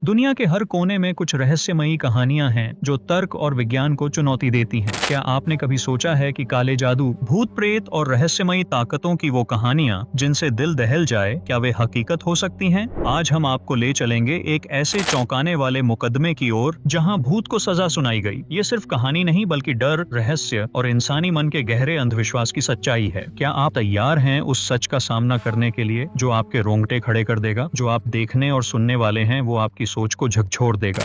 दुनिया के हर कोने में कुछ रहस्यमयी कहानियां हैं जो तर्क और विज्ञान को चुनौती देती हैं। क्या आपने कभी सोचा है कि काले जादू, भूत प्रेत और रहस्यमयी ताकतों की वो कहानियां जिनसे दिल दहल जाए, क्या वे हकीकत हो सकती हैं? आज हम आपको ले चलेंगे एक ऐसे चौंकाने वाले मुकदमे की ओर जहां भूत को सजा सुनाई गई। ये सिर्फ कहानी नहीं बल्कि डर, रहस्य और इंसानी मन के गहरे अंधविश्वास की सच्चाई है। क्या आप तैयार हैं उस सच का सामना करने के लिए जो आपके रोंगटे खड़े कर देगा? जो आप देखने और सुनने वाले हैं वो आपकी सोच को झकझोर देगा।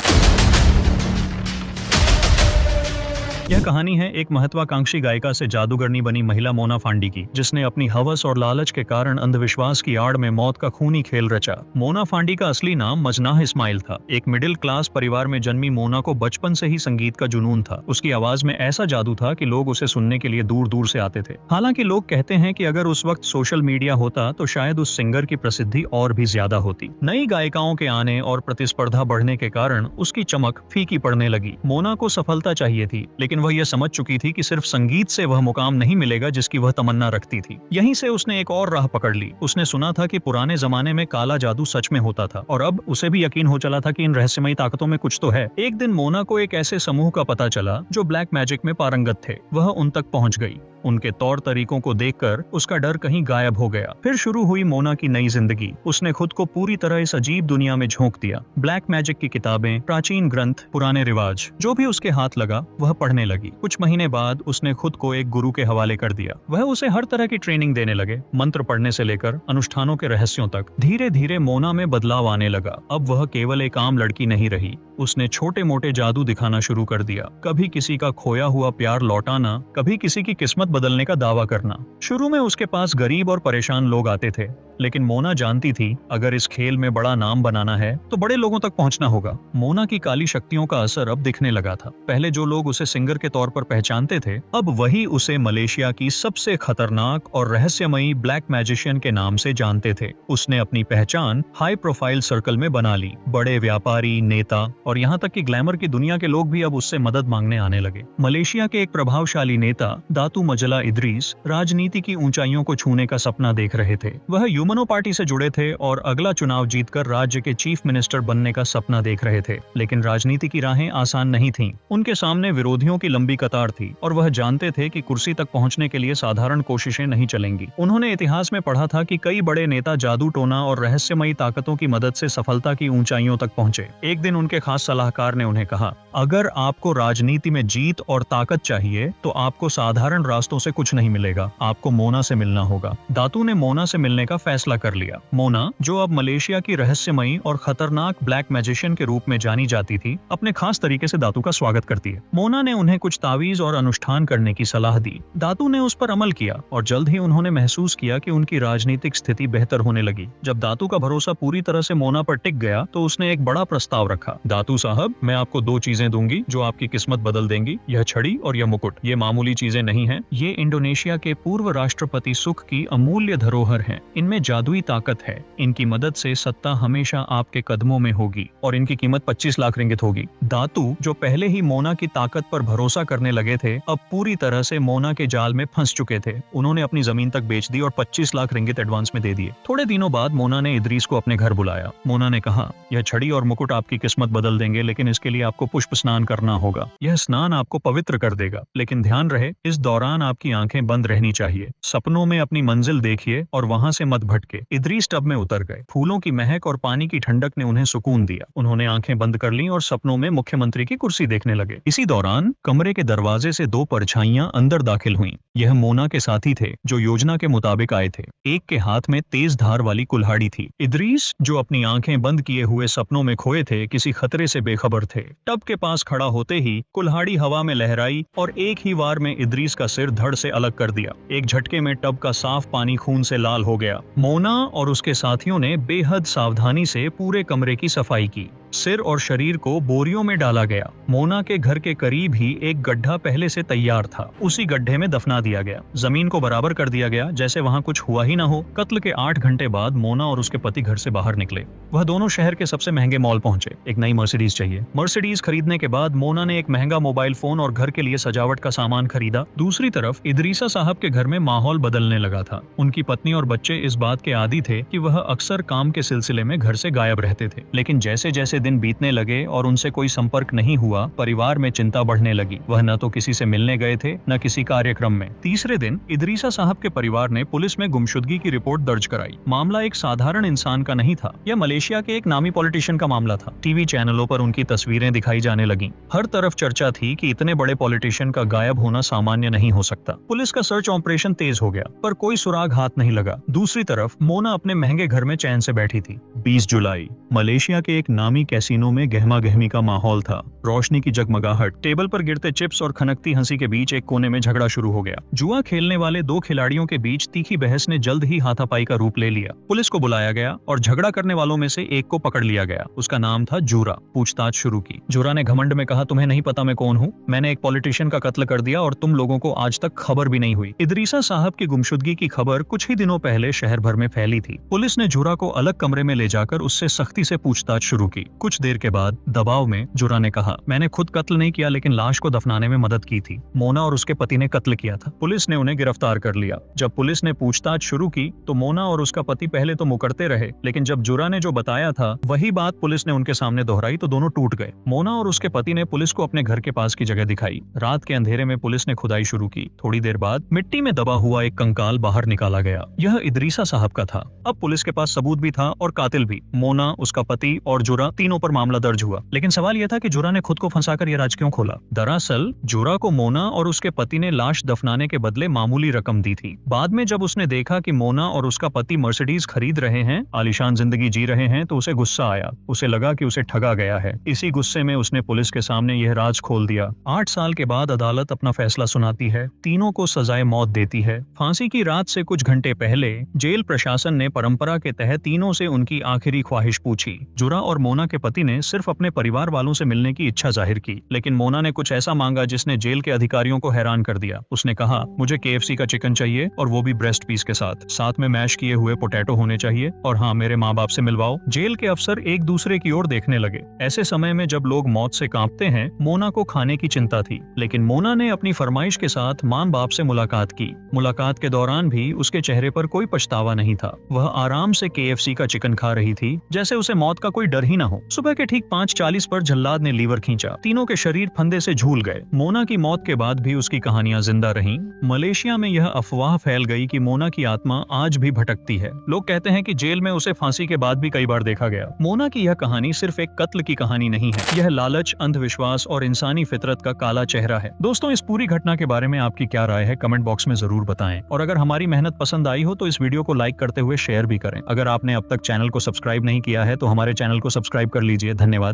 यह कहानी है एक महत्वाकांक्षी गायिका से जादूगरनी बनी महिला मोना फांडी की, जिसने अपनी हवस और लालच के कारण अंधविश्वास की आड़ में मौत का खूनी खेल रचा। मोना फांडी का असली नाम मजनाह इस्माइल था। एक मिडिल क्लास परिवार में जन्मी मोना को बचपन से ही संगीत का जुनून था। उसकी आवाज में ऐसा जादू था कि लोग उसे सुनने के लिए दूर दूर से आते थे। हालांकि लोग कहते हैं कि अगर उस वक्त सोशल मीडिया होता तो शायद उस सिंगर की प्रसिद्धि और भी ज्यादा होती। नई गायिकाओं के आने और प्रतिस्पर्धा बढ़ने के कारण उसकी चमक फीकी पड़ने लगी। मोना को सफलता चाहिए थी, लेकिन वह यह समझ चुकी थी कि सिर्फ संगीत से वह मुकाम नहीं मिलेगा जिसकी वह तमन्ना रखती थी। यहीं से उसने एक और राह पकड़ ली। उसने सुना था कि पुराने जमाने में काला जादू सच में होता था और अब उसे भी यकीन हो चला था कि इन रहस्यमयी ताकतों में कुछ तो है। एक दिन मोना को एक ऐसे समूह का पता चला जो ब्लैक मैजिक में पारंगत थे। वह उन तक पहुंच गई। उनके तौर तरीकों को देखकर उसका डर कहीं गायब हो गया। फिर शुरू हुई मोना की नई जिंदगी। उसने खुद को पूरी तरह इस अजीब दुनिया में झोंक दिया। ब्लैक मैजिक की किताबें, प्राचीन ग्रंथ, पुराने रिवाज, जो भी उसके हाथ लगा वह पढ़ने लगी। कुछ महीने बाद उसने खुद को एक गुरु के हवाले कर दिया। वह उसे हर तरह की ट्रेनिंग देने लगे, मंत्र पढ़ने से लेकर अनुष्ठानों के रहस्यों तक। धीरे धीरे मोना में बदलाव आने लगा। अब वह केवल एक आम लड़की नहीं रही। उसने छोटे मोटे जादू दिखाना शुरू कर दिया। कभी किसी का खोया हुआ प्यार लौटाना, कभी किसी की किस्मत बदलने का दावा करना। शुरू में उसके पास गरीब और परेशान लोग आते थे, लेकिन मोना जानती थी अगर इस खेल में बड़ा नाम बनाना है तो बड़े लोगों तक पहुंचना होगा। मोना की काली शक्तियों का असर अब दिखने लगा था। पहले जो लोग उसे सिंगर के तौर पर पहचानते थे, अब वही उसे मलेशिया की सबसे खतरनाक और रहस्यमयी ब्लैक मैजिशियन के नाम से जानते थे। उसने अपनी पहचान हाई प्रोफाइल सर्कल में बना ली। बड़े व्यापारी, नेता और यहाँ तक कि ग्लैमर की दुनिया के लोग भी अब उससे मदद मांगने आने लगे। मलेशिया के एक प्रभावशाली नेता दातू मजला इदरीस राजनीति की ऊंचाइयों को छूने का सपना देख रहे थे। वह यूमनो पार्टी से जुड़े थे और अगला चुनाव जीतकर राज्य के चीफ मिनिस्टर बनने का सपना देख रहे थे। लेकिन राजनीति की राहें आसान नहीं थीं। उनके सामने विरोधियों की लंबी कतार थी और वह जानते थे कि कुर्सी तक पहुंचने के लिए साधारण कोशिशें नहीं चलेंगी। उन्होंने इतिहास में पढ़ा था कि कई बड़े नेता जादू टोना और रहस्यमयी ताकतों की मदद से सफलता की ऊंचाइयों तक पहुंचे। एक दिन उनके खास सलाहकार ने उन्हें कहा, अगर आपको राजनीति में जीत और ताकत चाहिए तो आपको साधारण रास्तों से कुछ नहीं मिलेगा, आपको मोना से मिलना होगा। दातू ने मोना से मिलने का फैसला कर लिया। मोना, जो अब मलेशिया की रहस्यमयी और खतरनाक ब्लैक मैजिशियन के रूप में जानी जाती थी, अपने खास तरीके से दातू का स्वागत करती है। मोना ने उन्हें कुछ तावीज और अनुष्ठान करने की सलाह दी। दातू ने उस पर अमल किया और जल्द ही उन्होंने महसूस किया कि उनकी राजनीतिक स्थिति बेहतर होने लगी। जब दातू का भरोसा पूरी तरह से मोना पर टिक गया तो उसने एक बड़ा प्रस्ताव रखा। दातू साहब, मैं आपको दो चीजें दूंगी जो आपकी किस्मत बदल देंगी, यह छड़ी और यह मुकुट। ये मामूली चीजें नहीं हैं, ये इंडोनेशिया के पूर्व राष्ट्रपति सुख की अमूल्य धरोहर हैं। इनमें जादुई ताकत है। इनकी मदद से सत्ता हमेशा आपके कदमों में होगी और इनकी कीमत 25 लाख रिंगित होगी। दातू, जो पहले ही मोना की ताकत पर भरोसा करने लगे थे, अब पूरी तरह से मोना के जाल में फंस चुके थे। उन्होंने अपनी जमीन तक बेच दी और 25 लाख रिंगित एडवांस में दे दिए। थोड़े दिनों बाद मोना ने इदरीस को अपने घर बुलाया। मोना ने कहा, यह छड़ी और मुकुट आपकी किस्मत बदल देंगे, लेकिन इसके लिए आपको पुष्प स्नान करना होगा। यह स्नान आपको पवित्र कर देगा, लेकिन ध्यान रहे, इस दौरान आपकी आंखें बंद रहनी चाहिए। सपनों में अपनी मंजिल देखिए और वहां से मत भटके। इदरीस टब में उतर गए। फूलों की महक और पानी की ठंडक ने उन्हें सुकून दिया। उन्होंने आंखें बंद कर लीं और सपनों में मुख्यमंत्री की कुर्सी देखने लगे। इसी दौरान कमरे के दरवाजे से दो परछाइयां अंदर दाखिल हुईं। यह मोना के साथी थे जो योजना के मुताबिक आए थे। एक के हाथ में तेज धार वाली कुल्हाड़ी थी। इदरीस, जो अपनी आंखें बंद किए हुए सपनों में खोए थे, किसी खतरे से बेखबर थे। टब के पास खड़ा होते ही कुल्हाड़ी हवा में लहराई और एक ही वार में इदरीस का सिर धड़ से अलग कर दिया। एक झटके में टब का साफ पानी खून से लाल हो गया। मोना और उसके साथियों ने बेहद सावधानी से पूरे कमरे की सफाई की। सिर और शरीर को बोरियों में डाला गया। मोना के घर के करीब ही एक गड्ढा पहले से तैयार था। उसी गड्ढे में दफना दिया गया। जमीन को बराबर कर दिया गया जैसे वहां कुछ हुआ ही ना हो। कत्ल के 8 घंटे बाद मोना और उसके पति घर से बाहर निकले। वह दोनों शहर के सबसे महंगे मॉल पहुंचे। एक नई मर्सिडीज चाहिए। मर्सिडीज खरीदने के बाद मोना ने एक महंगा मोबाइल फोन और घर के लिए सजावट का सामान खरीदा। दूसरी तरफ इदरीसा साहब के घर में माहौल बदलने लगा था। उनकी पत्नी और बच्चे इस बात के आदी थे कि वह अक्सर काम के सिलसिले में घर से गायब रहते थे। लेकिन जैसे जैसे दिन बीतने लगे और उनसे कोई संपर्क नहीं हुआ, परिवार में चिंता बढ़ने लगी। वह न तो किसी से मिलने गए थे, न किसी कार्यक्रम में। तीसरे दिन इदरीसा साहब के परिवार ने पुलिस में गुमशुदगी की रिपोर्ट दर्ज कराई। मामला एक साधारण इंसान का नहीं था, यह मलेशिया के एक नामी पॉलिटिशियन का मामला था। टीवी चैनलों पर उनकी तस्वीरें दिखाई जाने लगी। हर तरफ चर्चा थी कि इतने बड़े पॉलिटिशियन का गायब होना सामान्य नहीं हो सकता। पुलिस का सर्च ऑपरेशन तेज हो गया, पर कोई सुराग हाथ नहीं लगा। दूसरी तरफ मोना अपने महंगे घर में चैन से बैठी थी। 20 जुलाई, मलेशिया के एक नामी कैसीनो में गहमा गहमी का माहौल था। रोशनी की जगमगाहट, टेबल पर गिरते चिप्स और खनकती हंसी के बीच एक कोने में झगड़ा शुरू हो गया। जुआ खेलने वाले दो खिलाड़ियों के बीच तीखी बहस ने जल्द ही हाथापाई का रूप ले लिया। पुलिस को बुलाया गया और झगड़ा करने वालों में से एक को पकड़ लिया गया। उसका नाम था जूरा। पूछताछ शुरू की। जूरा ने घमंड में कहा, तुम्हें नहीं पता मैं कौन हूँ? मैंने एक पॉलिटिशियन का कत्ल कर दिया और तुम लोगों को आज तक खबर भी नहीं हुई। इदरीसा साहब की गुमशुदगी की खबर कुछ ही दिनों पहले शहर भर में फैली थी। पुलिस ने जूरा को अलग कमरे में ले जाकर उससे सख्ती से पूछताछ शुरू की। कुछ देर के बाद दबाव में जूरा ने कहा, मैंने खुद कत्ल नहीं किया, लेकिन लाश को दफनाने में मदद की थी। मोना और उसके पति ने कत्ल किया था। पुलिस ने उन्हें गिरफ्तार कर लिया। जब पुलिस ने पूछताछ शुरू की तो मोना और उसका पति पहले तो मुकरते रहे, लेकिन जब जूरा ने जो बताया था वही बात पुलिस ने उनके सामने दोहराई तो दोनों टूट गए। मोना और उसके पति ने पुलिस को अपने घर के पास की जगह दिखाई। रात के अंधेरे में पुलिस ने खुदाई शुरू की। थोड़ी देर बाद मिट्टी में दबा हुआ एक कंकाल बाहर निकाला गया। यह इदरीसा साहब का था। अब पुलिस के पास सबूत भी था और कातिल भी। मोना, उसका पति और जुरा, तीनों पर मामला दर्ज हुआ। लेकिन सवाल यह था कि जुरा ने खुद को फंसाकर यह राज क्यों खोला? दरअसल जुरा को मोना और उसके पति ने लाश दफनाने के बदले मामूली रकम दी थी। बाद में जब उसने देखा कि मोना और उसका पति मर्सिडीज खरीद रहे हैं, आलीशान जिंदगी जी रहे हैं, तो उसे गुस्सा आया। उसे लगा कि उसे ठगा गया है। इसी गुस्से में उसने पुलिस के सामने यह राज खोल दिया। 8 साल के बाद अदालत अपना फैसला सुनाती है। तीनों को सजाए मौत देती है। फांसी की रात से कुछ घंटे पहले जेल प्रशासन ने परंपरा के तहत तीनों से उनकी आखिरी ख्वाहिश पूछी। जुरा और मोना के पति ने सिर्फ अपने परिवार वालों से मिलने की इच्छा जाहिर की, लेकिन मोना ने कुछ ऐसा मांगा जिसने जेल के अधिकारियों को हैरान कर दिया। उसने कहा, मुझे KFC का चिकन चाहिए और वो भी ब्रेस्ट पीस के साथ में मैश किए हुए पोटैटो होने चाहिए, और हाँ, मेरे माँ बाप से मिलवाओ। जेल के अफसर एक दूसरे की ओर देखने लगे। ऐसे समय में जब लोग मौत से कांपते हैं, मोना को खाने की चिंता थी, लेकिन मोना ने अपनी फरमाइश के साथ माँ बाप से मुलाकात की। मुलाकात के दौरान भी उसके चेहरे पर कोई पछतावा नहीं था। वह आराम से KFC का चिकन खा रही थी, जैसे उसे मौत का कोई डर ही ना हो। सुबह के ठीक 5:40 पर जल्लाद ने लीवर खींचा। तीनों के शरीर फंदे से झूल गए। मोना की मौत के बाद भी उसकी कहानियां जिंदा रहीं। मलेशिया में यह अफवाह फैल गई कि मोना की आत्मा आज भी भटकती है। लोग कहते हैं कि जेल में उसे फांसी के बाद भी कई बार देखा गया। मोना की यह कहानी सिर्फ एक कत्ल की कहानी नहीं है। यह लालच, अंधविश्वास और इंसानी फितरत का काला चेहरा है। दोस्तों, इस पूरी घटना के बारे में आपकी क्या राय है? कमेंट बॉक्स में जरूर बताएं। और अगर हमारी मेहनत पसंद आई हो तो इस वीडियो को लाइक करते हुए शेयर भी करें। अगर आपने अब तक चैनल को सब्सक्राइब नहीं किया है तो हमारे चैनल को सब्सक्राइब कर लीजिए। धन्यवाद।